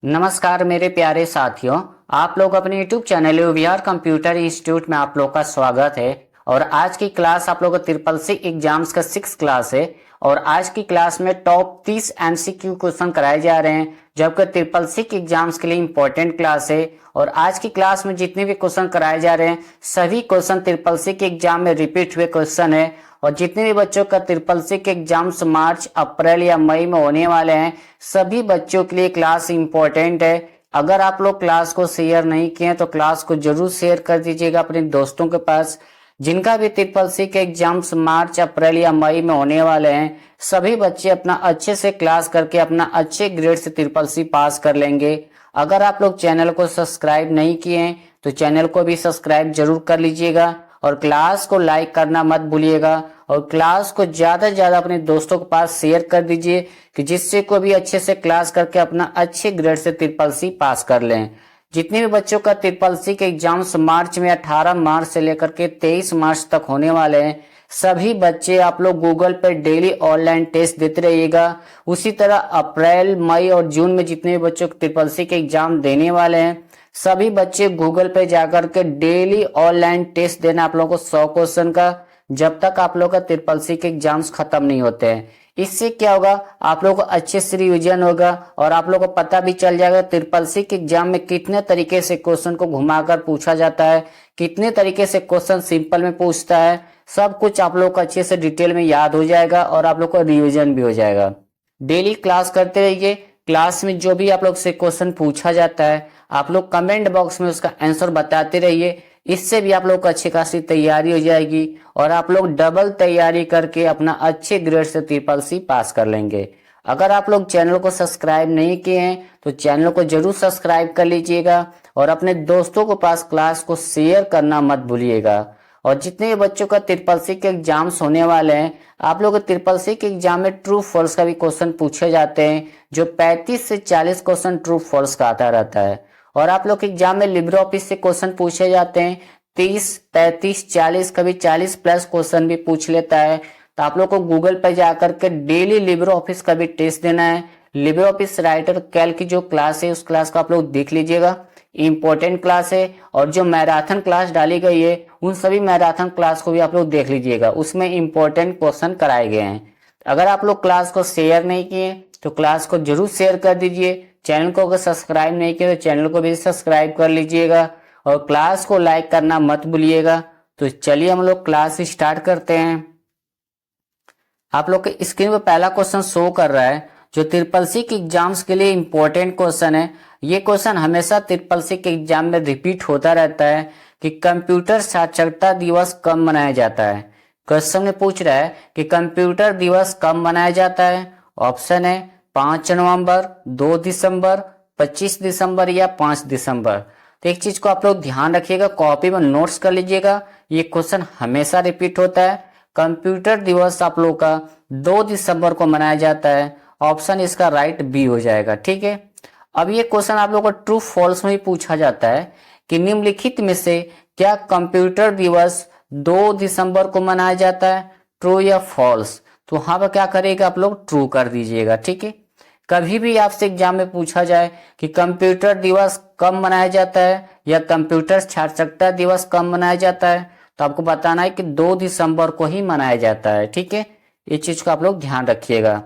नमस्कार मेरे प्यारे साथियों। आप लोग अपने YouTube channel VR computer institute में आप लोग का स्वागत है। और आज की क्लास आप लोग का ट्रिपल सी एग्जाम्स का 6 क्लास है। और आज की क्लास में टॉप 30 एमसीक्यू क्वेश्चन कराए जा रहे हैं, जबकि ट्रिपल सी एग्जाम्स के लिए इंपॉर्टेंट क्लास है। और आज की क्लास में जितने भी क्वेश्चन कराए जा रहे हैं सभी क्वेश्चन ट्रिपल सी के एग्जाम में रिपीट हुए क्वेश्चन है। और जितने भी बच्चों का ट्रिपल सी के एग्जाम्स मार्च अप्रैल या मई में होने वाले हैं सभी बच्चों के लिए क्लास इंपॉर्टेंट है। अगर आप लोग क्लास को शेयर नहीं किए तो क्लास को जरूर शेयर कर दीजिएगा अपने दोस्तों के पास। जिनका भी ट्रिपल सी के एग्जाम्स मार्च अप्रैल या मई में होने वाले हैं सभी बच्चे अपना अच्छे से क्लास करके अपना अच्छे ग्रेड से ट्रिपल सी पास कर लेंगे। अगर आप लोग चैनल को सब्सक्राइब नहीं किए हैं तो चैनल को भी सब्सक्राइब जरूर कर लीजिएगा और क्लास को लाइक करना मत भूलिएगा। और क्लास को ज्यादा से ज्यादा अपने दोस्तों के पास शेयर कर दीजिए कि जिससे को भी अच्छे से क्लास करके अपना अच्छे ग्रेड से ट्रिपल सी पास कर लें। जितने भी बच्चों का ट्रिपल सी के एग्जाम्स मार्च में 18 मार्च से लेकर के 23 मार्च तक होने वाले हैं सभी बच्चे आप लोग गूगल पर डेली ऑनलाइन टेस्ट देते रहिएगा। उसी तरह अप्रैल मई और जून में जितने भी बच्चों ट्रिपल सी के एग्जाम देने वाले हैं सभी बच्चे गूगल पे जाकर के डेली ऑनलाइन टेस्ट देना आप लोगों को 100 क्वेश्चन का, जब तक आप लोग का ट्रिपल सी के एग्जाम्स खत्म नहीं होते हैं। इससे क्या होगा, आप लोगों को अच्छे से रिवीजन होगा और आप लोगों को पता भी चल जाएगा ट्रिपल सी के एग्जाम में कितने तरीके से क्वेश्चन को घुमाकर पूछा जाता है, कितने तरीके से क्वेश्चन सिंपल में पूछता है। सब कुछ आप लोग को अच्छे से डिटेल में याद हो जाएगा और आप लोग को रिविजन भी हो जाएगा। डेली क्लास करते रहिए। क्लास में जो भी आप लोग से क्वेश्चन पूछा जाता है आप लोग कमेंट बॉक्स में उसका आंसर बताते रहिए। इससे भी आप लोग को अच्छी खासी तैयारी हो जाएगी और आप लोग डबल तैयारी करके अपना अच्छे ग्रेड से ट्रिपल सी पास कर लेंगे। अगर आप लोग चैनल को सब्सक्राइब नहीं किए हैं तो चैनल को जरूर सब्सक्राइब कर लीजिएगा और अपने दोस्तों के पास क्लास को शेयर करना मत भूलिएगा। और जितने भी बच्चों का ट्रिपल सी के एग्जाम्स होने वाले हैं आप लोग ट्रिपल सी के एग्जाम में ट्रू फॉल्स का भी क्वेश्चन पूछे जाते हैं, जो 35 से 40 क्वेश्चन ट्रू फॉल्स का आता रहता है। और आप लोग के एग्जाम में लिब्रे ऑफिस से क्वेश्चन पूछे जाते हैं 30 35 40, कभी 40 प्लस क्वेश्चन भी पूछ लेता है। तो आप लोग को गूगल पर जाकर के डेली लिब्रे ऑफिस का भी टेस्ट देना है। लिब्रे ऑफिस राइटर कैल की जो क्लास है उस क्लास को आप लोग देख लीजिएगा, इंपॉर्टेंट क्लास है। और जो मैराथन क्लास डाली गई है उन सभी मैराथन क्लास को भी आप लोग देख लीजिएगा, उसमें इंपॉर्टेंट क्वेश्चन कराए गए हैं। अगर आप लोग क्लास को शेयर नहीं किए तो क्लास को जरूर शेयर कर दीजिए। चैनल को अगर सब्सक्राइब नहीं किया तो चैनल को भी सब्सक्राइब कर लीजिएगा और क्लास को लाइक करना मत भूलिएगा। तो चलिए हम लोग क्लास स्टार्ट करते हैं। आप लोग के स्क्रीन पर पहला क्वेश्चन शो कर रहा है जो ट्रिपल सी के एग्जाम्स के लिए इंपॉर्टेंट क्वेश्चन है। ये क्वेश्चन हमेशा ट्रिपल सी के एग्जाम में रिपीट होता रहता है कि कंप्यूटर साक्षरता दिवस कब मनाया जाता है। क्वेश्चन में पूछ रहा है कि कंप्यूटर दिवस कब मनाया जाता है। ऑप्शन है 5 नवंबर, 2 दिसंबर, 25 दिसंबर या 5 दिसंबर। तो एक चीज को आप लोग ध्यान रखिएगा, कॉपी में नोट्स कर लीजिएगा, ये क्वेश्चन हमेशा रिपीट होता है। कंप्यूटर दिवस आप लोग का 2 दिसंबर को मनाया जाता है। ऑप्शन इसका राइट बी हो जाएगा, ठीक है। अब ये क्वेश्चन आप लोग को ट्रू फॉल्स में भी पूछा जाता है कि निम्नलिखित में से क्या कंप्यूटर दिवस 2 दिसंबर को मनाया जाता है, ट्रू या फॉल्स। तो वहां पर क्या करेगा, आप लोग ट्रू कर दीजिएगा, ठीक है। कभी भी आपसे एग्जाम में पूछा जाए कि कंप्यूटर दिवस कब मनाया जाता है या कंप्यूटर साक्षरता दिवस कब मनाया जाता है तो आपको बताना है कि 2 दिसंबर को ही मनाया जाता है, ठीक है। ये चीज को आप लोग ध्यान रखिएगा।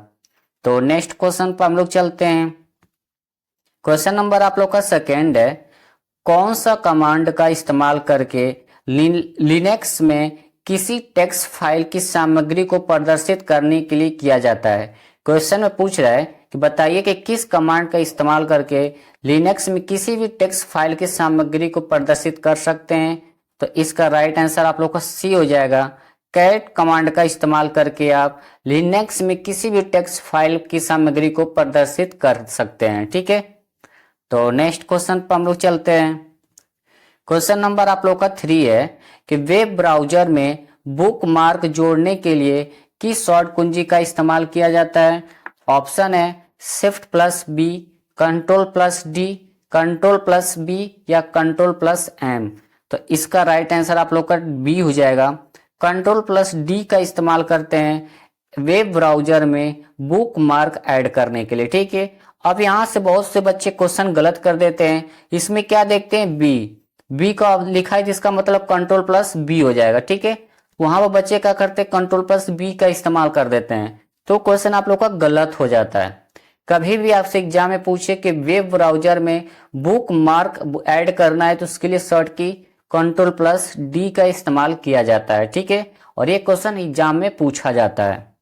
तो नेक्स्ट क्वेश्चन पर हम लोग चलते हैं। क्वेश्चन नंबर आप लोग का सेकेंड है, कौन सा कमांड का इस्तेमाल करके लिनक्स में किसी टेक्स्ट फाइल की सामग्री को प्रदर्शित करने के लिए किया जाता है। क्वेश्चन में पूछ रहा है कि बताइए कि किस कमांड का इस्तेमाल करके लिनक्स में किसी भी टेक्स्ट फाइल की सामग्री को प्रदर्शित कर सकते हैं। तो इसका राइट आंसर आप लोग का सी हो जाएगा। कैट कमांड का इस्तेमाल करके आप लिनक्स में किसी भी टेक्स्ट फाइल की सामग्री को प्रदर्शित कर सकते हैं, ठीक है। तो नेक्स्ट क्वेश्चन पर हम लोग चलते हैं। क्वेश्चन नंबर आप लोग का 3 है कि वेब ब्राउजर में बुक मार्क जोड़ने के लिए किस शॉर्ट कुंजी का इस्तेमाल किया जाता है। ऑप्शन है shift plus B, control plus D, control plus B या कंट्रोल प्लस एम। तो इसका राइट आंसर आप लोग का बी हो जाएगा। कंट्रोल प्लस डी का इस्तेमाल करते हैं वेब ब्राउजर में बुक मार्क ऐड करने के लिए, ठीक है। अब यहाँ से बहुत से बच्चे क्वेश्चन गलत कर देते हैं। इसमें क्या देखते हैं, बी का लिखा है जिसका मतलब कंट्रोल प्लस बी हो जाएगा, ठीक है। वहां पर बच्चे क्या करते हैं, कंट्रोल प्लस बी का इस्तेमाल कर देते हैं, तो क्वेश्चन आप लोग का गलत हो जाता है। कभी भी आपसे एग्जाम में पूछे कि वेब ब्राउजर में बुक मार्क ऐड करना है तो उसके लिए सर्च की कंट्रोल प्लस डी का इस्तेमाल किया जाता है, ठीक है। और ये क्वेश्चन एग्जाम में पूछा जाता है।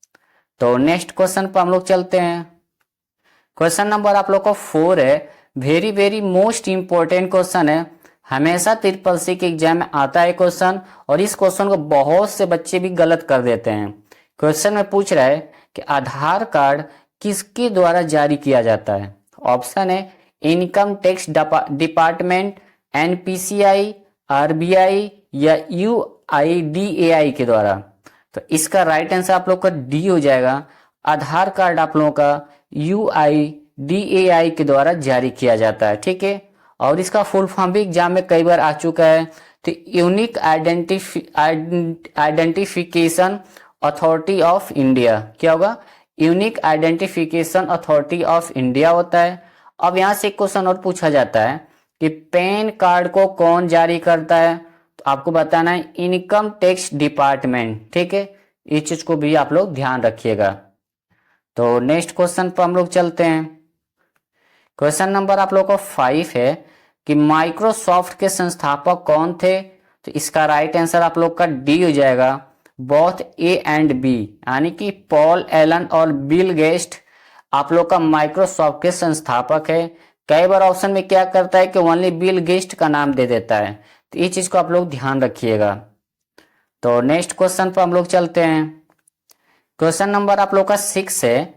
तो नेक्स्ट क्वेश्चन पर हम लोग चलते हैं। क्वेश्चन नंबर आप लोग का 4 है, very very most important question है, हमेशा ट्रिपल सी के एग्जाम में आता है क्वेश्चन, और इस क्वेश्चन को बहुत से बच्चे भी गलत कर देते हैं। क्वेश्चन में पूछ रहा है कि आधार कार्ड किसके द्वारा जारी किया जाता है। ऑप्शन है income tax department, NPCI, RBI या यूआईडीएआई के द्वारा। तो इसका राइट आंसर आप लोग का डी हो जाएगा। आधार कार्ड आप लोगों का यूआईडीएआई के द्वारा जारी किया जाता है, ठीक है। और इसका फुल फॉर्म भी एग्जाम में कई बार आ चुका है। तो unique identification authority of India, क्या होगा, unique identification authority of India होता है। अब यहां से एक क्वेश्चन और पूछा जाता है कि पैन कार्ड को कौन जारी करता है, तो आपको बताना है इनकम टैक्स डिपार्टमेंट, ठीक है। इस चीज को भी आप लोग ध्यान रखिएगा। तो नेक्स्ट क्वेश्चन पर हम लोग चलते हैं। क्वेश्चन नंबर आप लोग को 5 है कि माइक्रोसॉफ्ट के संस्थापक कौन थे। तो इसका राइट आंसर आप लोग का डी हो जाएगा, बोथ ए एंड बी, यानी कि पॉल एलन और बिल गेट्स आप लोग का माइक्रोसॉफ्ट के संस्थापक है। कई बार ऑप्शन में क्या करता है कि ओनली बिल गेट्स का नाम दे देता है, तो ये चीज को आप लोग ध्यान रखिएगा। तो नेक्स्ट क्वेश्चन पर हम लोग चलते हैं। क्वेश्चन नंबर आप लोग का 6 है,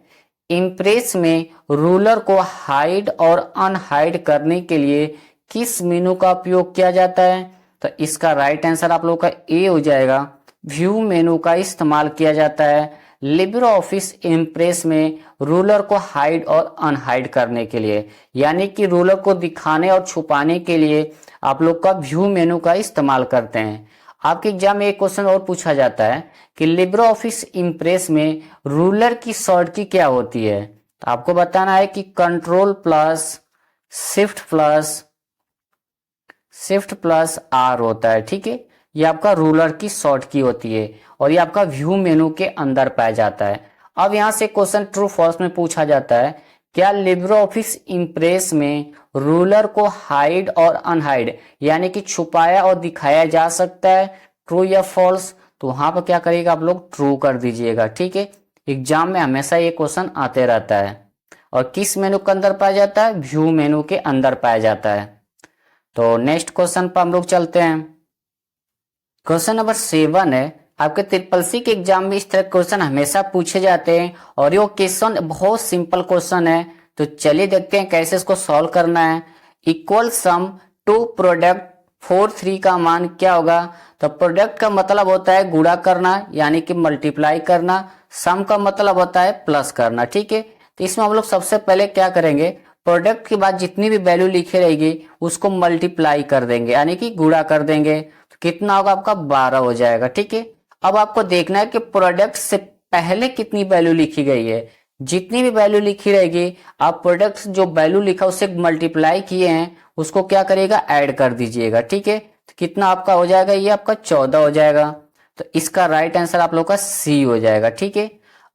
इम्प्रेस में रूलर को हाइड और अनहाइड करने के लिए किस मेनू का उपयोग किया जाता है। तो इसका राइट आंसर आप लोग का ए हो जाएगा, व्यू मेनू का इस्तेमाल किया जाता है लिब्रे ऑफिस इम्प्रेस में रूलर को हाइड और अनहाइड करने के लिए, यानी कि रूलर को दिखाने और छुपाने के लिए आप लोग का व्यू मेनू का इस्तेमाल करते हैं। आपके एग्जाम में एक क्वेश्चन और पूछा जाता है कि लिब्रे ऑफिस इम्प्रेस में रूलर की शॉर्ट की क्या होती है। तो आपको बताना है कि control plus shift plus R होता है, ठीक है। ये आपका रूलर की शॉर्ट की होती है और ये आपका व्यू मेनू के अंदर पाया जाता है। अब यहां से क्वेश्चन ट्रू फॉल्स में पूछा जाता है, क्या लिब्रे ऑफिस इम्प्रेस में रूलर को हाइड और अनहाइड यानी कि छुपाया और दिखाया जा सकता है, ट्रू या फॉल्स। तो वहां पर क्या करिएगा, आप लोग ट्रू कर दीजिएगा, ठीक है। एग्जाम में हमेशा ये क्वेश्चन आते रहता है। और किस मेनू के अंदर पाया जाता है, व्यू मेनू के अंदर पाया जाता है। तो नेक्स्ट क्वेश्चन पर हम लोग चलते हैं। क्वेश्चन नंबर 7 है, आपके ट्रिपल सी के एग्जाम में इस तरह क्वेश्चन हमेशा पूछे जाते हैं और ये क्वेश्चन बहुत सिंपल क्वेश्चन है। तो चलिए देखते हैं कैसे इसको सॉल्व करना है। इक्वल सम टू प्रोडक्ट 4 3 का मान क्या होगा। तो प्रोडक्ट का मतलब होता है गुणा करना यानी कि मल्टीप्लाई करना, सम का मतलब होता है प्लस करना, ठीक है। तो इसमें हम लोग सबसे पहले क्या करेंगे, प्रोडक्ट के बाद जितनी भी वैल्यू लिखी रहेगी उसको मल्टीप्लाई कर देंगे यानी कि गुणा कर देंगे। तो कितना होगा आपका 12 हो जाएगा, ठीक है। अब आपको देखना है कि प्रोडक्ट से पहले कितनी वैल्यू लिखी गई है। जितनी भी वैल्यू लिखी रहेगी आप प्रोडक्ट जो वैल्यू लिखा उससे मल्टीप्लाई किए हैं उसको क्या करिएगा, ऐड कर दीजिएगा, ठीक है। तो कितना आपका हो जाएगा, ये आपका 14 हो जाएगा। तो इसका राइट आंसर आप लोग का सी हो जाएगा, ठीक है।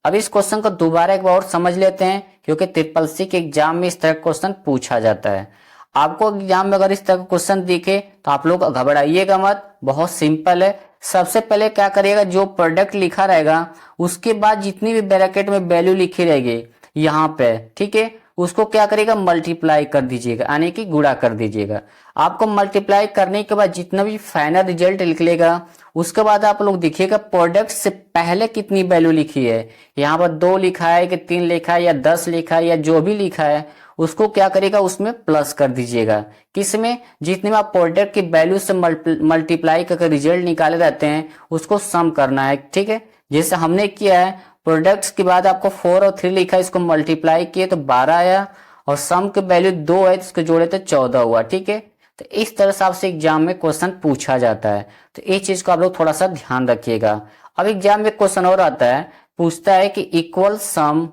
अब इस क्वेश्चन को दोबारा एक बार और समझ लेते हैं क्योंकि ट्रिपल सी के एग्जाम में इस तरह का क्वेश्चन पूछा जाता है। आपको एग्जाम में अगर इस तरह का क्वेश्चन दिखे तो आप लोग घबराइएगा मत, बहुत सिंपल है। सबसे पहले क्या करिएगा, जो प्रोडक्ट लिखा रहेगा उसके बाद जितनी भी ब्रैकेट में वैल्यू लिखी रहेगी यहाँ पे, ठीक है, उसको क्या करेगा, मल्टीप्लाई कर दीजिएगा यानी कि गुणा कर दीजिएगा। आपको मल्टीप्लाई करने के बाद जितना भी फाइनल रिजल्ट निकलेगा उसके बाद आप लोग देखिएगा प्रोडक्ट से पहले कितनी वैल्यू लिखी है। यहाँ पर 2 लिखा है कि 3 लिखा है या 10 लिखा है या जो भी लिखा है उसको क्या करेगा, उसमें प्लस कर दीजिएगा। किसमें, जितने में आप प्रोडक्ट की वैल्यू से मल्टीप्लाई करके रिजल्ट निकाले रहते हैं उसको सम करना है, ठीक है। जैसे हमने किया है, प्रोडक्ट्स के बाद आपको 4 और 3 लिखा है, इसको मल्टीप्लाई किए तो 12 आया और सम के वैल्यू 2 है तो इसको जोड़े तो 14 हुआ, ठीक है। तो इस तरह से आपसे एग्जाम में क्वेश्चन पूछा जाता है। तो इस चीज को आप लोग थोड़ा सा ध्यान रखिएगा। अब एग्जाम में क्वेश्चन और आता है, पूछता है कि इक्वल सम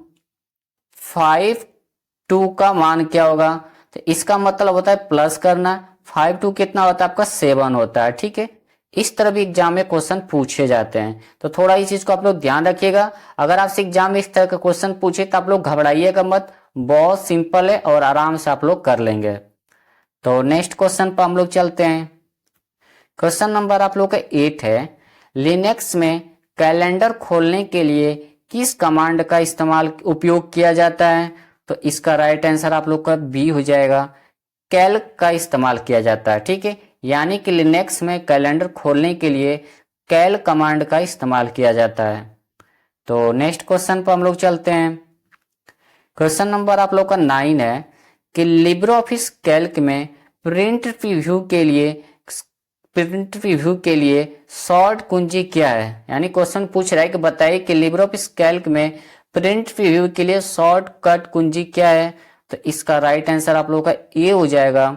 5 2 का मान क्या होगा, तो इसका मतलब होता है प्लस करना। 5 2 कितना होता है आपका 7 होता है। ठीक है, इस तरह भी एग्जाम में क्वेश्चन पूछे जाते हैं, तो थोड़ा इस चीज को आप लोग ध्यान रखिएगा। अगर आपसे एग्जाम में इस तरह का क्वेश्चन पूछे तो आप लोग घबराइएगा मत, बहुत सिंपल है और आराम से आप लोग कर लेंगे। तो नेक्स्ट क्वेश्चन पर हम लोग चलते हैं। क्वेश्चन नंबर आप लोग का 8 है, लिनक्स में कैलेंडर खोलने के लिए किस कमांड का इस्तेमाल उपयोग किया जाता है, तो इसका राइट आंसर आप लोग का बी हो जाएगा, कैल्क का इस्तेमाल किया जाता है। ठीक है, यानी कि लिनक्स में कैलेंडर खोलने के लिए कैल कमांड का इस्तेमाल किया जाता है। तो नेक्स्ट क्वेश्चन पर हम लोग चलते हैं। क्वेश्चन नंबर आप लोग का 9 है कि लिब्रे ऑफिस कैल्क में प्रिंट प्रीव्यू के लिए शॉर्ट कुंजी क्या है। यानी क्वेश्चन पूछ रहा है कि बताइए कि लिब्रे ऑफिस कैल्क में प्रिंट प्रीव्यू के लिए शॉर्टकट कुंजी क्या है, तो इसका राइट आंसर आप लोगों का ए हो जाएगा,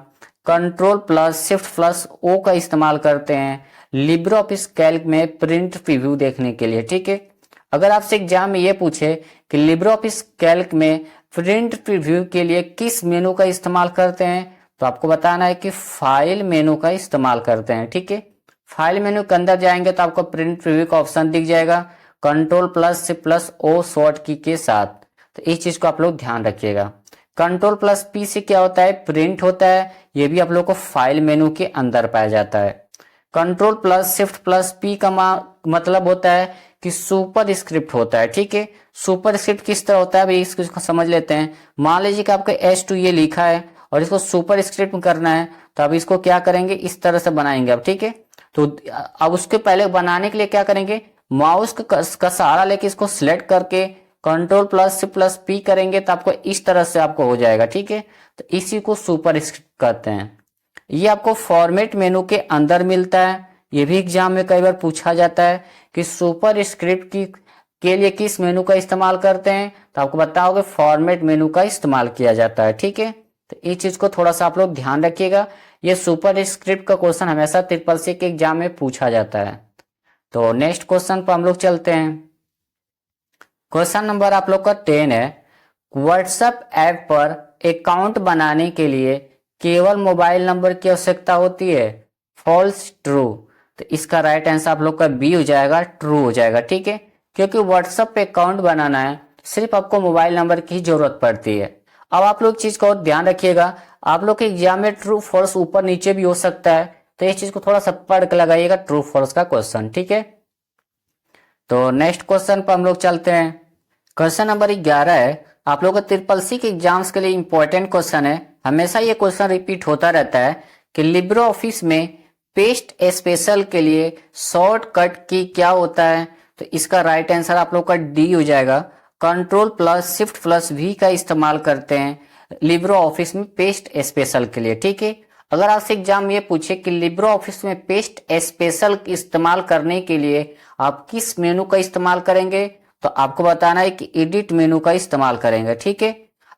control plus shift plus O का इस्तेमाल करते हैं लिब्रे ऑफिस कैल्क में प्रिंट प्रीव्यू देखने के लिए। ठीक है, अगर आपसे एग्जाम में ये पूछे कि लिब्रे ऑफिस कैल्क में प्रिंट प्रीव्यू के लिए किस मेनू का इस्तेमाल करते हैं, तो आपको बताना है कि फाइल मेनू का इस्तेमाल करते हैं। ठीक है, फाइल मेनू के अंदर जाएंगे तो आपको प्रिंट प्रीव्यू का ऑप्शन दिख जाएगा, control plus shift plus O short key के साथ। तो इस चीज को आप लोग ध्यान रखिएगा। कंट्रोल प्लस पी से क्या होता है, प्रिंट होता है, ये भी आप लोग को फाइल मेनू के अंदर पाया जाता है। Control plus shift plus P का मतलब होता है कि सुपर स्क्रिप्ट होता है। ठीक है, सुपर स्क्रिप्ट किस तरह होता है अभी इसको समझ लेते हैं। मान लीजिए कि आपका S2 ये लिखा है और इसको सुपर स्क्रिप्ट करना है, तो अब इसको क्या करेंगे, इस तरह से बनाएंगे अब। ठीक है, तो अब उसके पहले बनाने के लिए क्या करेंगे, माउस का सहारा लेके इसको सिलेक्ट करके कंट्रोल प्लस प्लस पी करेंगे तो आपको इस तरह से आपको हो जाएगा। ठीक है, तो इसी को सुपर स्क्रिप्ट कहते हैं। ये आपको फॉर्मेट मेनू के अंदर मिलता है, ये भी एग्जाम में कई बार पूछा जाता है कि सुपर स्क्रिप्ट के लिए किस मेनू का इस्तेमाल करते हैं, तो आपको बताओगे फॉर्मेट मेनू का इस्तेमाल किया जाता है। ठीक है, तो इस चीज को थोड़ा सा आप लोग ध्यान रखिएगा, ये सुपर स्क्रिप्ट का क्वेश्चन हमेशा SSC के एग्जाम में पूछा जाता है। तो नेक्स्ट क्वेश्चन पर हम लोग चलते हैं। क्वेश्चन नंबर आप लोग का 10 है, व्हाट्सएप ऐप पर अकाउंट बनाने के लिए केवल मोबाइल नंबर की आवश्यकता होती है, फॉल्स ट्रू। तो इसका राइट आंसर आप लोग का बी हो जाएगा, ट्रू हो जाएगा। ठीक है, क्योंकि व्हाट्सएप पे अकाउंट बनाना है सिर्फ आपको मोबाइल नंबर की जरूरत पड़ती है। अब आप लोग चीज को ध्यान रखिएगा, आप लोग के एग्जाम में ट्रू फॉल्स ऊपर नीचे भी हो सकता है, तो इस चीज को थोड़ा सा पढ़ के लगाइएगा ट्रू फॉल्स का क्वेश्चन। ठीक है, तो नेक्स्ट क्वेश्चन पर हम लोग चलते हैं। क्वेश्चन नंबर 11 है, आप लोग का SSC के एग्जाम्स के लिए इंपॉर्टेंट क्वेश्चन है, हमेशा ये क्वेश्चन रिपीट होता रहता है कि लिब्रे ऑफिस में पेस्ट स्पेशल के लिए शॉर्टकट की क्या होता है, तो इसका राइट आंसर आप लोग का डी हो जाएगा, control plus shift plus V का इस्तेमाल करते हैं लिब्रे ऑफिस में पेस्ट स्पेशल के लिए। ठीक है, अगर आपसे एग्जाम ये पूछे कि लिब्रे ऑफिस में पेस्ट स्पेशल इस्तेमाल करने के लिए आप किस मेनू का इस्तेमाल करेंगे, तो आपको बताना है कि एडिट मेनू का इस्तेमाल करेंगे। ठीक है,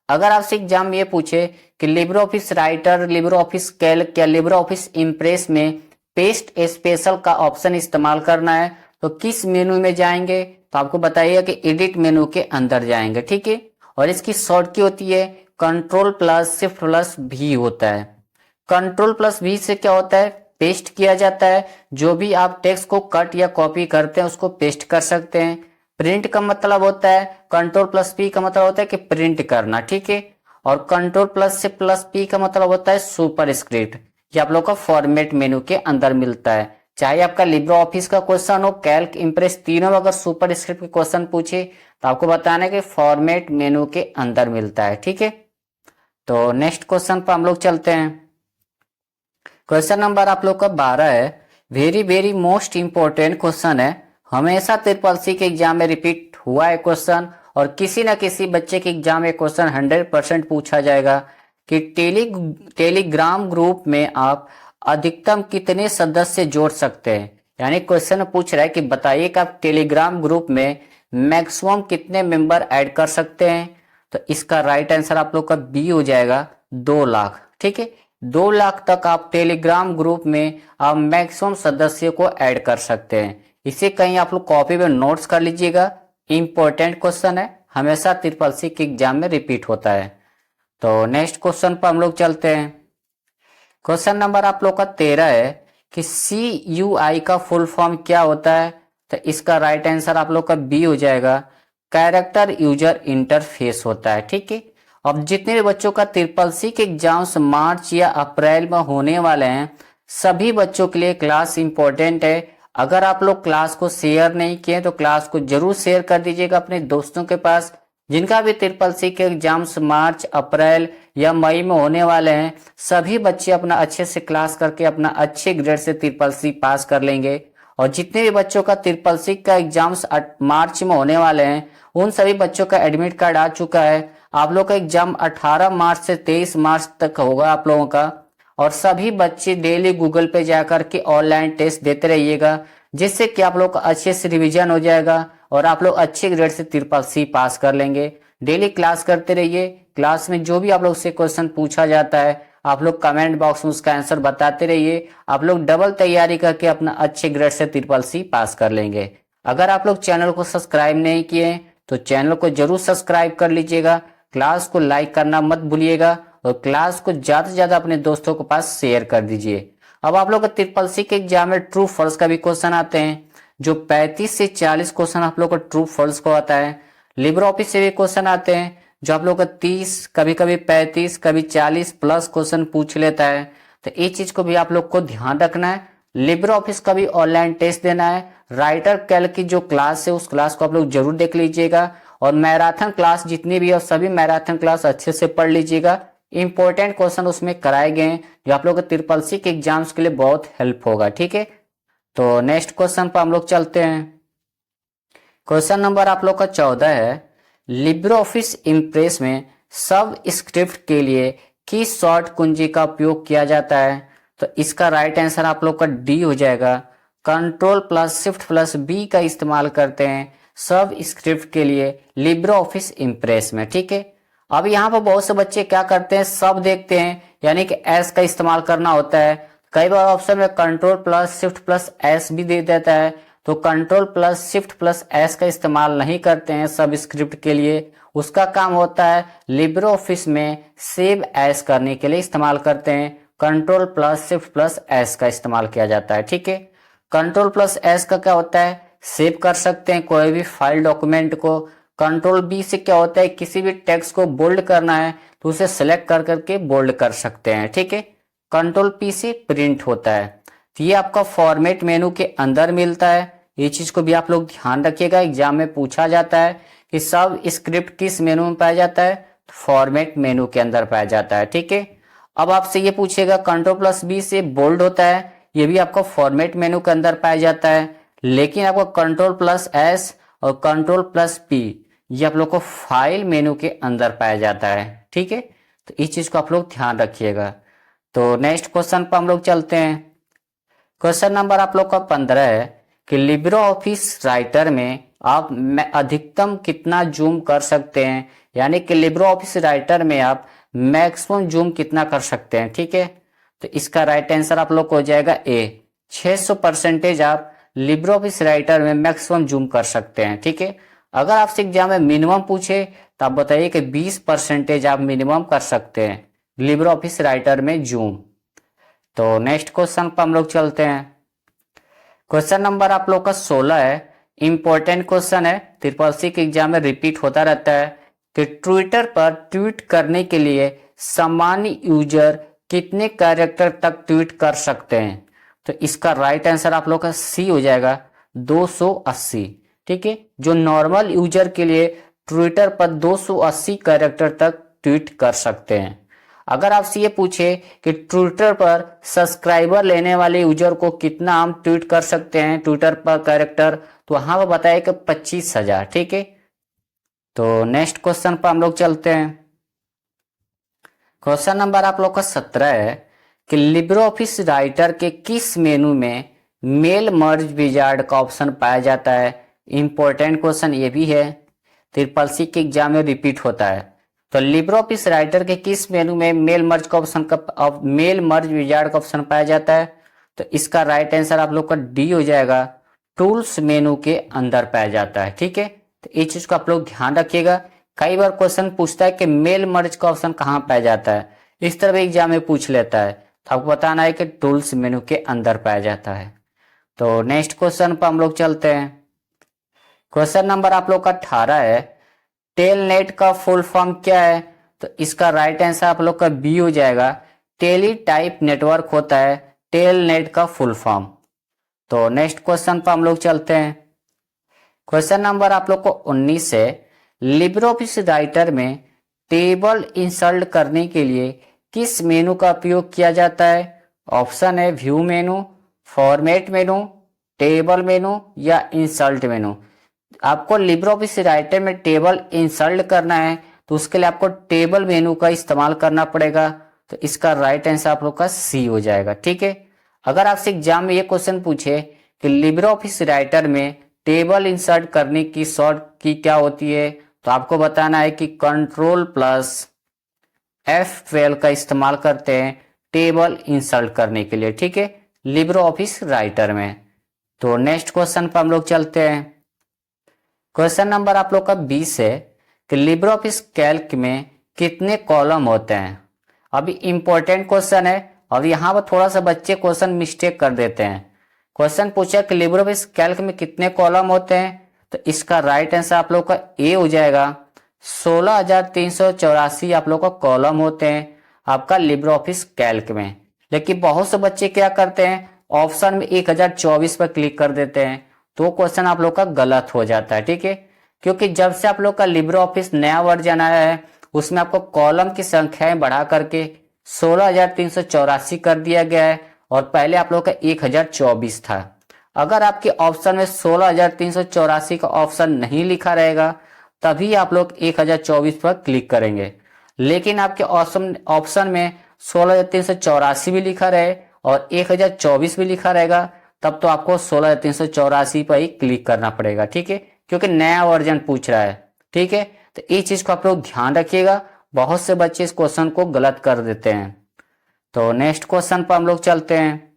अगर आपसे एग्जाम में ये पूछे कि Libre office writer, Libre Office Calc या लिब्रे ऑफिस इम्प्रेस में पेस्ट स्पेशल का ऑप्शन इस्तेमाल करना है तो किस मेनू में जाएंगे, तो आपको बताइएगा कि एडिट मेनू के अंदर जाएंगे। ठीक है, और इसकी शॉर्ट की होती है कंट्रोल प्लस शिफ्ट प्लस भी होता है। कंट्रोल प्लस भी से क्या होता है, पेस्ट किया जाता है, जो भी आप टेक्स्ट को कट या कॉपी करते हैं उसको पेस्ट कर सकते हैं। प्रिंट का मतलब होता है, कंट्रोल प्लस पी का मतलब होता है कि प्रिंट करना। ठीक है, और कंट्रोल प्लस से प्लस पी का मतलब होता है सुपर स्क्रिप्ट। ये आप लोग का फॉर्मेट मेनू के अंदर मिलता है, चाहे आपका लिब्रे ऑफिस का क्वेश्चन हो, कैल्क, इम्प्रेस, तीनों में अगर सुपर स्क्रिप्ट के क्वेश्चन पूछे तो आपको बताना है कि फॉर्मेट मेनू के अंदर मिलता है। ठीक है, तो नेक्स्ट क्वेश्चन पर हम लोग चलते हैं। क्वेश्चन नंबर आप लोग का 12 है, very very most important question है, हमेशा SSC के एग्जाम में रिपीट हुआ है क्वेश्चन, और किसी ना किसी बच्चे के एग्जाम में क्वेश्चन 100% पूछा जाएगा कि टेलीग्राम ग्रुप में आप अधिकतम कितने सदस्य जोड़ सकते हैं। यानी क्वेश्चन पूछ रहा है कि बताइए कि आप टेलीग्राम ग्रुप में मैक्सिमम कितने मेंबर ऐड कर सकते हैं, तो इसका राइट आंसर आप लोग का बी हो जाएगा, 2 लाख। ठीक है, 2 लाख तक आप टेलीग्राम ग्रुप में आप मैक्सिमम सदस्यों को ऐड कर सकते हैं। इसे कहीं आप लोग कॉपी में नोट्स कर लीजिएगा, इंपॉर्टेंट क्वेश्चन है, हमेशा SSC के एग्जाम में रिपीट होता है। तो नेक्स्ट क्वेश्चन पर हम लोग चलते हैं। क्वेश्चन नंबर आप लोग का 13 है कि CUI का फुल फॉर्म क्या होता है। तो इसका राइट आंसर आप लोग का बी हो जाएगा, कैरेक्टर यूजर इंटरफेस होता है। ठीक है, अब जितने भी बच्चों का ट्रिपल सी के एग्जाम्स मार्च या अप्रैल में होने वाले हैं, सभी बच्चों के लिए क्लास इंपॉर्टेंट है। अगर आप लोग क्लास को शेयर नहीं किए तो क्लास को जरूर शेयर कर दीजिएगा अपने दोस्तों के पास। जिनका भी ट्रिपल सी के एग्जाम्स मार्च अप्रैल या मई में होने वाले हैं, सभी बच्चे अपना अच्छे से क्लास करके अपना अच्छे ग्रेड से ट्रिपल सी पास कर लेंगे। और जितने भी बच्चों का ट्रिपल सी का एग्जाम्स मार्च में होने वाले हैं, उन सभी बच्चों का एडमिट कार्ड आ चुका है। आप लोग का एग्जाम 18 मार्च से 23 मार्च तक होगा आप लोगों का। और सभी बच्चे डेली गूगल पे जाकर के ऑनलाइन टेस्ट देते रहिएगा, जिससे कि आप लोग का अच्छे से रिवीजन हो जाएगा और आप लोग अच्छे ग्रेड से ट्रिपल सी पास कर लेंगे। डेली क्लास करते रहिए। क्लास में जो भी आप लोग से क्वेश्चन पूछा जाता है, आप लोग कमेंट बॉक्स में उसका आंसर बताते रहिए। आप लोग डबल तैयारी करके अपना अच्छे ग्रेड से ट्रिपल सी पास कर लेंगे। अगर आप लोग चैनल को सब्सक्राइब नहीं किए तो चैनल को जरूर सब्सक्राइब कर लीजिएगा। क्लास को लाइक करना मत भूलिएगा और क्लास को ज्यादा से ज्यादा अपने दोस्तों के पास शेयर कर दीजिए। अब आप लोग का ट्रिपल सी के एग्जाम में ट्रू फॉल्स का भी क्वेश्चन आते हैं, जो 35 से 40 क्वेश्चन आप लोग का ट्रू फॉल्स को आता है। लिब्रे ऑफिस से भी क्वेश्चन आते हैं, जो आप लोग का 30 कभी कभी 35 कभी 40 प्लस क्वेश्चन पूछ लेता है। तो ये चीज को भी आप लोग को ध्यान रखना है। लिब्रे ऑफिस का भी ऑनलाइन टेस्ट देना है। राइटर कैल्क की जो क्लास है उस क्लास को आप लोग जरूर देख लीजिएगा। और मैराथन क्लास जितनी भी है सभी मैराथन क्लास अच्छे से पढ़ लीजिएगा। इंपॉर्टेंट क्वेश्चन उसमें कराए गए हैं, जो आप लोग के ट्रिपल सी के एग्जाम्स के लिए बहुत हेल्प होगा। ठीक है, तो नेक्स्ट क्वेश्चन पर हम लोग चलते हैं। क्वेश्चन नंबर आप लोग का 14 है, लिब्रे ऑफिस इम्प्रेस में सब स्क्रिप्ट के लिए किस शॉर्ट कुंजी का उपयोग किया जाता है। तो इसका राइट आंसर आप लोग का डी हो जाएगा, control plus shift plus B का इस्तेमाल करते हैं सब स्क्रिप्ट के लिए लिब्रे ऑफिस इम्प्रेस में। ठीक है, अब यहाँ पर बहुत से बच्चे क्या करते हैं, सब देखते हैं यानी कि एस का इस्तेमाल करना होता है। कई बार ऑप्शन में control plus shift plus S भी दे देता है, तो control plus shift plus S का इस्तेमाल नहीं करते हैं सब स्क्रिप्ट के लिए। उसका काम होता है लिब्रे ऑफिस में सेव एस करने के लिए इस्तेमाल करते हैं। Control plus shift plus S का इस्तेमाल किया जाता है। ठीक है, कंट्रोल प्लस एस का क्या होता है, सेव कर सकते हैं कोई भी फाइल डॉक्यूमेंट को। कंट्रोल बी से क्या होता है, किसी भी टेक्स्ट को बोल्ड करना है तो उसे सेलेक्ट कर करके बोल्ड कर सकते हैं। ठीक है, कंट्रोल पी से प्रिंट होता है। तो ये आपका फॉर्मेट मेनू के अंदर मिलता है। ये चीज को भी आप लोग ध्यान रखिएगा, एग्जाम में पूछा जाता है कि सब स्क्रिप्ट किस मेनू में पाया जाता है, तो फॉर्मेट मेनू के अंदर पाया जाता है। ठीक है, अब आपसे ये पूछेगा कंट्रोल प्लस बी से बोल्ड होता है, ये भी आपको फॉर्मेट मेनू के अंदर पाया जाता है। लेकिन आपको कंट्रोल प्लस एस और कंट्रोल प्लस पी ये आप लोग को फाइल मेनू के अंदर पाया जाता है। ठीक है, तो इस चीज को आप लोग ध्यान रखिएगा। तो नेक्स्ट क्वेश्चन पर हम लोग चलते हैं। क्वेश्चन नंबर आप लोग का 15 है कि लिब्रे ऑफिस राइटर में आप अधिकतम कितना जूम कर सकते हैं, यानी कि लिब्रे ऑफिस राइटर में आप मैक्सिमम जूम कितना कर सकते हैं। ठीक है, तो इसका राइट आंसर आप लोग को हो जाएगा ए, 600% आप लिब्रे ऑफिस राइटर में मैक्सिमम जूम कर सकते हैं। ठीक है, अगर आपसे एग्जाम में मिनिमम पूछे तो आप बताइए कि 20% आप मिनिमम कर सकते हैं लिब्रे ऑफिस राइटर में जूम। तो नेक्स्ट क्वेश्चन पर हम लोग चलते हैं। क्वेश्चन नंबर आप लोग का 16 है, इंपॉर्टेंट क्वेश्चन है, ट्रिपल सी के एग्जाम में रिपीट होता रहता है कि ट्विटर पर ट्वीट करने के लिए सामान्य यूजर कितने कैरेक्टर तक ट्वीट कर सकते हैं। तो इसका राइट आंसर आप लोग का सी हो जाएगा, 280। ठीक है, जो नॉर्मल यूजर के लिए ट्विटर पर 280 कैरेक्टर तक ट्वीट कर सकते हैं। अगर आपसे ये पूछे कि ट्विटर पर सब्सक्राइबर लेने वाले यूजर को कितना हम ट्वीट कर सकते हैं ट्विटर पर कैरेक्टर, तो वहां पर बताए कि 25,000। ठीक है, तो नेक्स्ट क्वेश्चन पर हम लोग चलते हैं। क्वेश्चन नंबर आप लोग का 17 है कि लिब्रे ऑफिस राइटर के किस मेनू में मेल मर्ज विजार्ड का ऑप्शन पाया जाता है। इंपॉर्टेंट क्वेश्चन ये भी है, ट्रिपल सी के एग्जाम में रिपीट होता है। तो लिब्रे ऑफिस राइटर के किस मेनू में मेल मर्ज का ऑप्शन मेल मर्ज विजार्ड का ऑप्शन पाया जाता है। तो इसका राइट आंसर आप लोग का डी हो जाएगा, टूल्स मेनू के अंदर पाया जाता है। ठीक है, तो इस चीज को आप लोग ध्यान रखिएगा कई बार क्वेश्चन पूछता है कि मेल मर्ज का ऑप्शन कहाँ पाया जाता है, इस तरह भी एग्जाम में पूछ लेता है, तो आपको बताना है कि टूल्स मेनू के अंदर पाया जाता है। तो नेक्स्ट क्वेश्चन पर हम लोग चलते हैं। क्वेश्चन नंबर आप लोग का 18 है, टेलनेट का फुल फॉर्म क्या है? तो इसका राइट आंसर आप लोग का बी हो जाएगा। टेली टाइप नेटवर्क होता है टेलनेट का फुल फॉर्म। तो नेक्स्ट क्वेश्चन पर हम लोग चलते हैं। क्वेश्चन नंबर आप लोग को 19 है, लिब्रे ऑफिस राइटर में टेबल इंसर्ट करने के लिए किस मेनू का उपयोग किया जाता है? ऑप्शन है व्यू मेनू, फॉर्मेट मेनू, टेबल मेनू या इंसर्ट मेनू। आपको लिब्रे ऑफिस राइटर में टेबल इंसर्ट करना है तो उसके लिए आपको टेबल मेनू का इस्तेमाल करना पड़ेगा। तो इसका राइट आंसर आप लोग का सी हो जाएगा। ठीक है, अगर आपसे एग्जाम में ये क्वेश्चन पूछे कि लिब्रे ऑफिस राइटर में टेबल इंसर्ट करने की शॉर्ट की क्या होती है, तो आपको बताना है कि कंट्रोल प्लस F12 का इस्तेमाल करते हैं टेबल इंसर्ट करने के लिए। ठीक है, लिब्रे ऑफिस राइटर में। तो नेक्स्ट क्वेश्चन पर हम लोग चलते हैं। क्वेश्चन नंबर आप लोग का 20 है कि लिब्रे ऑफिस कैल्क में कितने कॉलम होते हैं? अभी इंपॉर्टेंट क्वेश्चन है, और यहाँ पर थोड़ा सा बच्चे क्वेश्चन मिस्टेक कर देते हैं। क्वेश्चन पूछा कि लिब्रे ऑफिस कैल्क में कितने कॉलम होते हैं, तो इसका राइट आंसर आप लोग का ए हो जाएगा। 16,384 आप लोग का कॉलम होते हैं आपका लिब्रे ऑफिस कैल्क में। लेकिन बहुत से बच्चे क्या करते हैं, ऑप्शन में 1024 पर क्लिक कर देते हैं, तो क्वेश्चन आप लोग का गलत हो जाता है। ठीक है, क्योंकि जब से आप लोग का लिब्रे ऑफिस नया वर्जन आया है उसमें आपको कॉलम की संख्याएं बढ़ा करके 16,384 कर दिया गया है, और पहले आप लोग का 1024 था। अगर आपके ऑप्शन में 16,384 का ऑप्शन नहीं लिखा रहेगा तभी आप लोग 1024 पर क्लिक करेंगे। लेकिन आपके ऑप्शन में 16,384 भी लिखा रहे और 1024 भी लिखा रहेगा, तब तो आपको 16,384 पर ही क्लिक करना पड़ेगा। ठीक है, क्योंकि नया वर्जन पूछ रहा है। ठीक है, तो इस चीज को आप लोग ध्यान रखिएगा, बहुत से बच्चे इस क्वेश्चन को गलत कर देते हैं। तो नेक्स्ट क्वेश्चन पर हम लोग चलते हैं।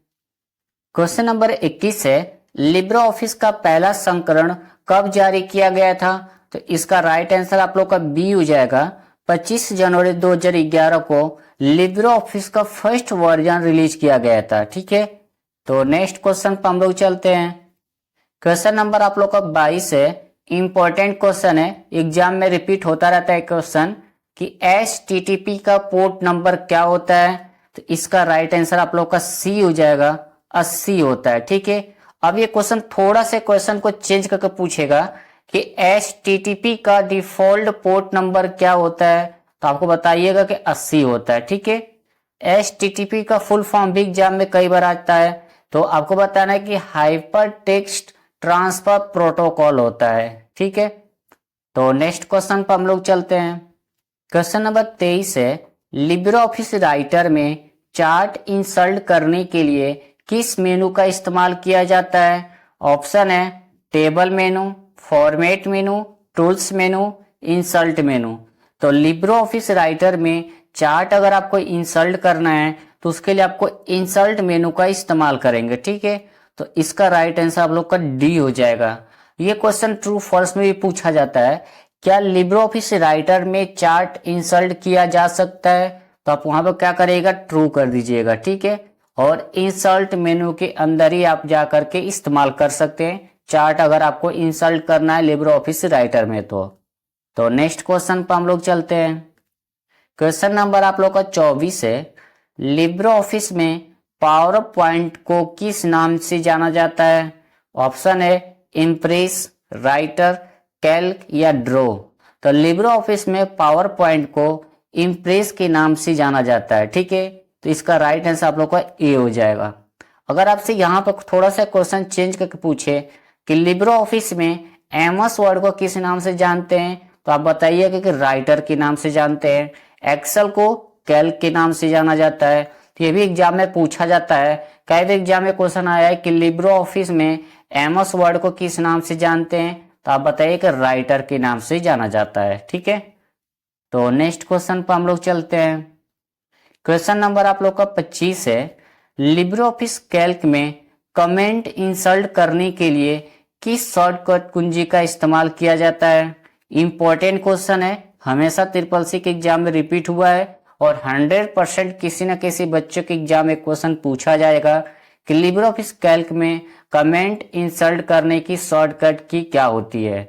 क्वेश्चन नंबर 21 है, लिब्रे ऑफिस का पहला संस्करण कब जारी किया गया था? तो इसका राइट आंसर आप लोग का बी हो जाएगा। 25 जनवरी 2011 को लिब्रे ऑफिस का फर्स्ट वर्जन रिलीज किया गया था। ठीक है, तो नेक्स्ट क्वेश्चन पर हम लोग चलते हैं। क्वेश्चन नंबर आप लोग का 22 है, इंपॉर्टेंट क्वेश्चन है, एग्जाम में रिपीट होता रहता है क्वेश्चन कि HTTP का पोर्ट नंबर क्या होता है? तो इसका राइट आंसर आप लोग का सी हो जाएगा, 80 होता है। ठीक है, अब ये क्वेश्चन थोड़ा से क्वेश्चन को चेंज करके पूछेगा कि HTTP का डिफॉल्ट पोर्ट नंबर क्या होता है, तो आपको बताइएगा कि 80 होता है। ठीक है, HTTP का फुल फॉर्म भी एग्जाम में कई बार आता है, तो आपको बताना है कि हाइपर टेक्स्ट ट्रांसफर प्रोटोकॉल होता है। ठीक है, तो नेक्स्ट क्वेश्चन पर हम लोग चलते हैं। क्वेश्चन नंबर 23 है, लिब्रे ऑफिस राइटर में चार्ट इंसर्ट करने के लिए किस मेनू का इस्तेमाल किया जाता है? ऑप्शन है टेबल मेनू, फॉर्मेट मेनू, टूल्स मेनू, इंसर्ट मेनू। तो लिब्रे ऑफिस राइटर में चार्ट अगर आपको इंसर्ट करना है तो उसके लिए आपको इंसर्ट मेनू का इस्तेमाल करेंगे। ठीक है, तो इसका राइट आंसर आप लोग का डी हो जाएगा। ये क्वेश्चन ट्रू फॉल्स में भी पूछा जाता है, क्या लिब्रे ऑफिस राइटर में चार्ट इंसर्ट किया जा सकता है? तो आप वहां पर क्या करिएगा, ट्रू कर दीजिएगा। ठीक है, और इंसर्ट मेनू के अंदर ही आप जा करके इस्तेमाल कर सकते हैं चार्ट, अगर आपको इंसर्ट करना है लिब्रे ऑफिस राइटर में। तो नेक्स्ट क्वेश्चन पर हम लोग चलते हैं। क्वेश्चन नंबर आप लोग का 24 है, लिब्रे ऑफिस में पावर पॉइंट को किस नाम से जाना जाता है? ऑप्शन है इम्प्रेस, राइटर, कैल्क या ड्रो। तो लिब्रे ऑफिस में पावर पॉइंट को इम्प्रेस के नाम से जाना जाता है। ठीक है, तो इसका राइट आंसर आप लोग का ए हो जाएगा। अगर आपसे यहाँ पर थोड़ा सा क्वेश्चन चेंज करके पूछे कि लिब्रे ऑफिस में एमएस वर्ड को किस नाम से जानते हैं, तो आप बताइएगा कि राइटर के नाम से जानते हैं। एक्सेल को कैल्क के नाम से जाना जाता है। तो ये भी एग्जाम में पूछा जाता है, कई बार एग्जाम में क्वेश्चन आया है कि लिब्रे ऑफिस में एमएस वर्ड को किस नाम से जानते हैं, तो आप बताइए कि राइटर के नाम से जाना जाता है। ठीक है, तो नेक्स्ट क्वेश्चन पर हम लोग चलते हैं। क्वेश्चन नंबर आप लोग का 25 है, लिब्रे ऑफिस कैल्क में कमेंट इंसर्ट करने के लिए किस शॉर्टकट कुंजी का इस्तेमाल किया जाता है? इंपॉर्टेंट क्वेश्चन है, हमेशा ट्रिपल सी के एग्जाम में रिपीट हुआ है और 100% किसी न किसी बच्चों के एग्जाम में क्वेश्चन पूछा जाएगा कि लिब्रे ऑफिस कैल्क में कमेंट इंसर्ट करने की शॉर्टकट की क्या होती है।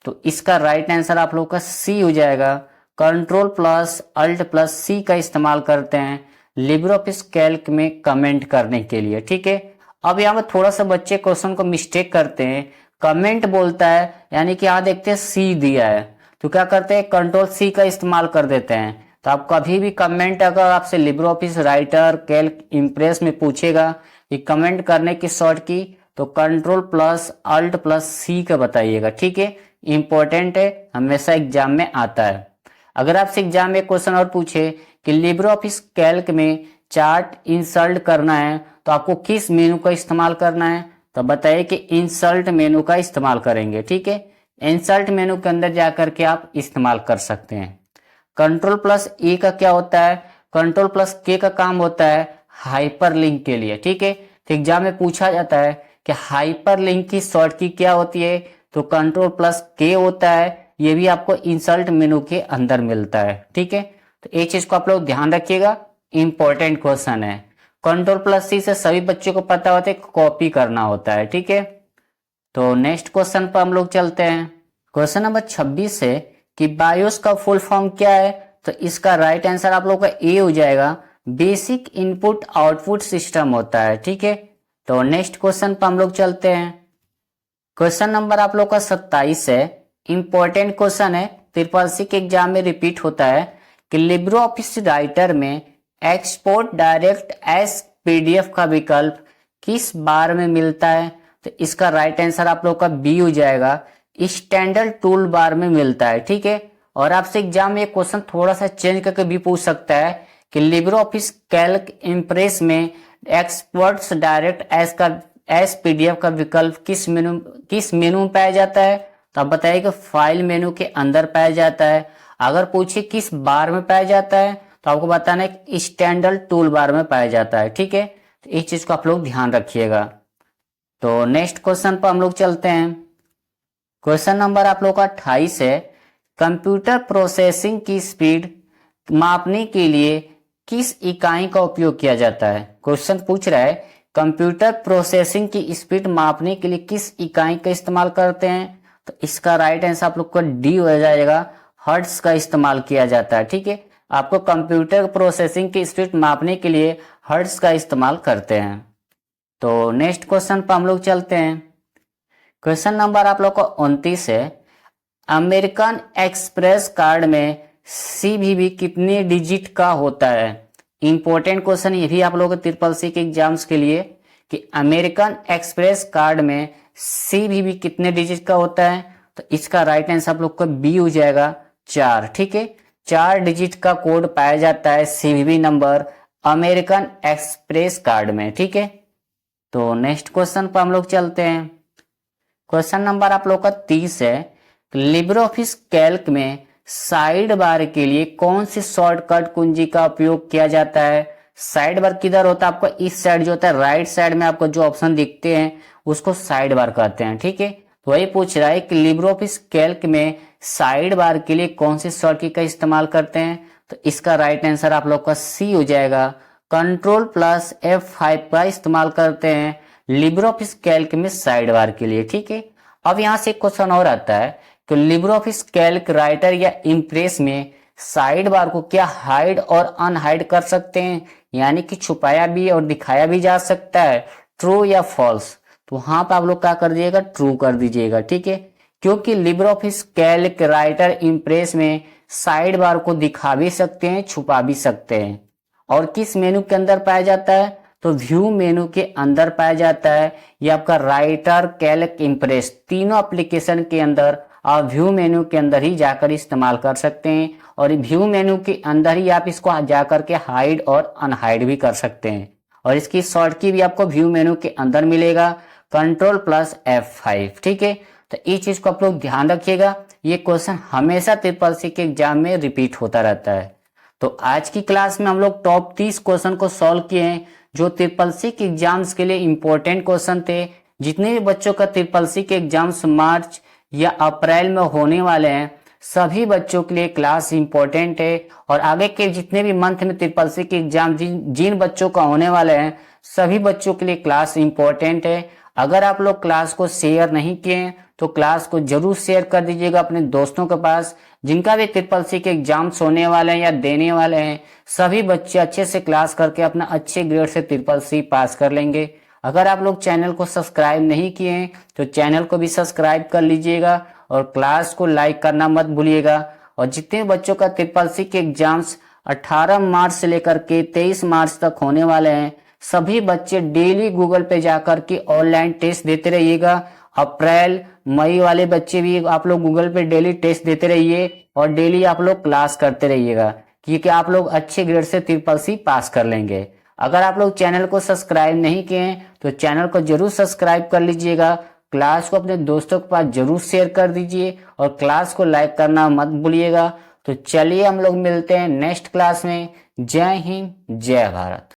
तो इसका राइट आंसर आप लोग का सी हो जाएगा। कंट्रोल प्लस अल्ट प्लस सी का इस्तेमाल करते हैं लिब्रे ऑफिस कैल्क में कमेंट करने के लिए, ठीक है। अब यहाँ पर थोड़ा सा बच्चे क्वेश्चन को मिस्टेक करते हैं, कमेंट बोलता है यानी कि यहाँ देखते हैं सी दिया है तो क्या करते हैं कंट्रोल सी का इस्तेमाल कर देते हैं। तो आप कभी भी कमेंट अगर आपसे Libre office writer Calc impress में पूछेगा कि कमेंट करने की शॉर्ट की तो कंट्रोल प्लस अल्ट प्लस सी का बताइएगा, ठीक है। इंपॉर्टेंट है, हमेशा एग्जाम में आता है। अगर आपसे एग्जाम में क्वेश्चन और पूछे कि लिब्रे ऑफिस कैल्क में चार्ट इंसर्ट करना है तो आपको किस मेनू का इस्तेमाल करना है, तो बताइए कि इंसर्ट मेनू का इस्तेमाल करेंगे, ठीक है। इंसर्ट मेनू के अंदर जाकर के आप इस्तेमाल कर सकते हैं। कंट्रोल प्लस ए का क्या होता है, कंट्रोल प्लस के का काम होता है हाइपर लिंक के लिए, ठीक है। तो एग्जाम में पूछा जाता है कि हाइपर लिंक की शॉर्ट की क्या होती है, तो कंट्रोल प्लस के होता है। ये भी आपको इंसर्ट मेनू के अंदर मिलता है, ठीक है। तो एक चीज को आप लोग ध्यान रखिएगा, इंपॉर्टेंट क्वेश्चन है। कंट्रोल प्लस सी से सभी बच्चों को पता होता है कॉपी करना होता है, ठीक है। तो नेक्स्ट क्वेश्चन पर हम लोग चलते हैं। क्वेश्चन नंबर 26 है कि बायोस का फुल फॉर्म क्या है, तो इसका राइट आंसर आप लोग का ए हो जाएगा। बेसिक इनपुट आउटपुट सिस्टम होता है, ठीक है। तो नेक्स्ट क्वेश्चन पर हम लोग चलते हैं। क्वेश्चन नंबर आप लोग का 27 है, इंपॉर्टेंट क्वेश्चन है, ट्रिपल सी के एग्जाम में रिपीट होता है कि लिब्रे ऑफिस राइटर में एक्सपोर्ट डायरेक्ट एज पीडीएफ का विकल्प किस बार में मिलता है, तो इसका राइट आंसर आप लोग का बी हो जाएगा। स्टैंडर्ड टूल बार में मिलता है, ठीक है। और आपसे एग्जाम में क्वेश्चन थोड़ा सा चेंज करके भी पूछ सकता है कि लिब्रे ऑफिस कैल्क इम्प्रेस में एक्सपोर्ट्स डायरेक्ट एज पीडीएफ का विकल्प किस मेनू में पाया जाता है, तो आप बताइए कि फाइल मेनू के अंदर पाया जाता है। अगर पूछिए किस बार में पाया जाता है तो आपको बताना है कि स्टैंडर्ड टूल बार में पाया जाता है, ठीक है। तो इस चीज को आप लोग ध्यान रखिएगा। तो नेक्स्ट क्वेश्चन पर हम लोग चलते हैं। क्वेश्चन नंबर आप लोग का 28 है, कंप्यूटर प्रोसेसिंग की स्पीड मापने के लिए किस इकाई का उपयोग किया जाता है। क्वेश्चन पूछ रहा है कंप्यूटर प्रोसेसिंग की स्पीड मापने के लिए किस इकाई का इस्तेमाल करते हैं, तो इसका राइट आंसर आप लोग का डी हो जाएगा। हर्ट्ज का इस्तेमाल किया जाता है, ठीक है। आपको कंप्यूटर प्रोसेसिंग की स्पीड मापने के लिए हर्ट्ज का इस्तेमाल करते हैं। तो नेक्स्ट क्वेश्चन पर हम लोग चलते हैं। क्वेश्चन नंबर आप लोग का 29 है, अमेरिकन एक्सप्रेस कार्ड में सीवीवी कितने डिजिट का होता है। इंपॉर्टेंट क्वेश्चन ये भी आप लोग के ट्रिपल सी के एग्जाम्स के लिए कि अमेरिकन एक्सप्रेस कार्ड में सीवीवी कितने डिजिट का होता है, तो इसका राइट आंसर आप लोग का बी हो जाएगा 4, ठीक है। 4 डिजिट का कोड पाया जाता है CVV number American express card में, ठीक है। तो नेक्स्ट क्वेश्चन पर हम लोग चलते हैं। क्वेश्चन नंबर आप लोग का 30 है, लिब्रे ऑफिस कैल्क में साइड बार के लिए कौन सी शॉर्टकट कुंजी का उपयोग किया जाता है। साइड बार किधर होता है, आपका इस साइड जो होता है राइट साइड में आपको जो ऑप्शन दिखते हैं उसको साइड बार कहते हैं, ठीक है। तो वही पूछ रहा है कि लिब्रे ऑफिस कैल्क में साइड बार के लिए कौन सी शॉर्टकट का इस्तेमाल करते हैं, तो इसका राइट आंसर आप लोग का सी हो जाएगा। कंट्रोल प्लस F5 का इस्तेमाल करते हैं लिब्रे ऑफिस कैल्क में साइड बार के लिए, ठीक है। अब यहाँ से एक क्वेश्चन और आता है कि लिब्रे ऑफिस कैल्क राइटर या इम्प्रेस में साइड बार को क्या हाइड और अनहाइड कर सकते हैं, यानी कि छुपाया भी और दिखाया भी जा सकता है, ट्रू या फॉल्स। तो वहां पर आप लोग क्या कर दीजिएगा, ट्रू कर दीजिएगा, ठीक है। क्योंकि Libre Office Calc writer impress में साइड बार को दिखा भी सकते हैं, छुपा भी सकते हैं। और किस मेनू के अंदर पाया जाता है, तो व्यू मेनू के अंदर पाया जाता है। ये आपका राइटर कैल्क इम्प्रेस तीनों एप्लीकेशन के अंदर आप व्यू मेनू के अंदर ही जाकर इस्तेमाल कर सकते हैं। और व्यू मेनू के अंदर ही आप इसको जाकर के हाइड और अनहाइड भी कर सकते हैं। और इसकी शॉर्ट की भी आपको व्यू मेनू के अंदर मिलेगा, कंट्रोल प्लस F5, ठीक है। तो इस चीज को आप लोग ध्यान रखिएगा, ये क्वेश्चन हमेशा ट्रिपल सी के एग्जाम में रिपीट होता रहता है। तो आज की क्लास में हम लोग टॉप 30 क्वेश्चन को सॉल्व किए हैं जो ट्रिपल सी के एग्जाम्स के लिए इंपॉर्टेंट क्वेश्चन थे। जितने भी बच्चों का ट्रिपल सी के एग्जाम्स मार्च या अप्रैल में होने वाले हैं सभी बच्चों के लिए क्लास इंपॉर्टेंट है और आगे के जितने भी मंथ में ट्रिपल सी के एग्जाम जिन बच्चों का होने वाले हैं सभी बच्चों के लिए क्लास इंपॉर्टेंट है। अगर आप लोग क्लास को शेयर नहीं किए हैं तो क्लास को जरूर शेयर कर दीजिएगा अपने दोस्तों के पास, जिनका भी ट्रिपल सी के एग्जाम्स होने वाले हैं या देने वाले हैं। सभी बच्चे अच्छे से क्लास करके अपना अच्छे ग्रेड से ट्रिपल सी पास कर लेंगे। अगर आप लोग चैनल को सब्सक्राइब नहीं किए हैं तो चैनल को भी सब्सक्राइब कर लीजिएगा और क्लास को लाइक करना मत भूलिएगा। और जितने बच्चों का ट्रिपल सी के एग्जाम्स 18 मार्च से लेकर के 23 मार्च तक होने वाले हैं, सभी बच्चे डेली गूगल पे जाकर के ऑनलाइन टेस्ट देते रहिएगा। अप्रैल मई वाले बच्चे भी आप लोग गूगल पे डेली टेस्ट देते रहिए और डेली आप लोग क्लास करते रहिएगा, क्योंकि आप लोग अच्छे ग्रेड से ट्रिपल सी पास कर लेंगे। अगर आप लोग चैनल को सब्सक्राइब नहीं किए हैं तो चैनल को जरूर सब्सक्राइब कर लीजिएगा। क्लास को अपने दोस्तों के पास जरूर शेयर कर दीजिए और क्लास को लाइक करना मत भूलिएगा। तो चलिए हम लोग मिलते हैं नेक्स्ट क्लास में। जय हिंद, जय भारत।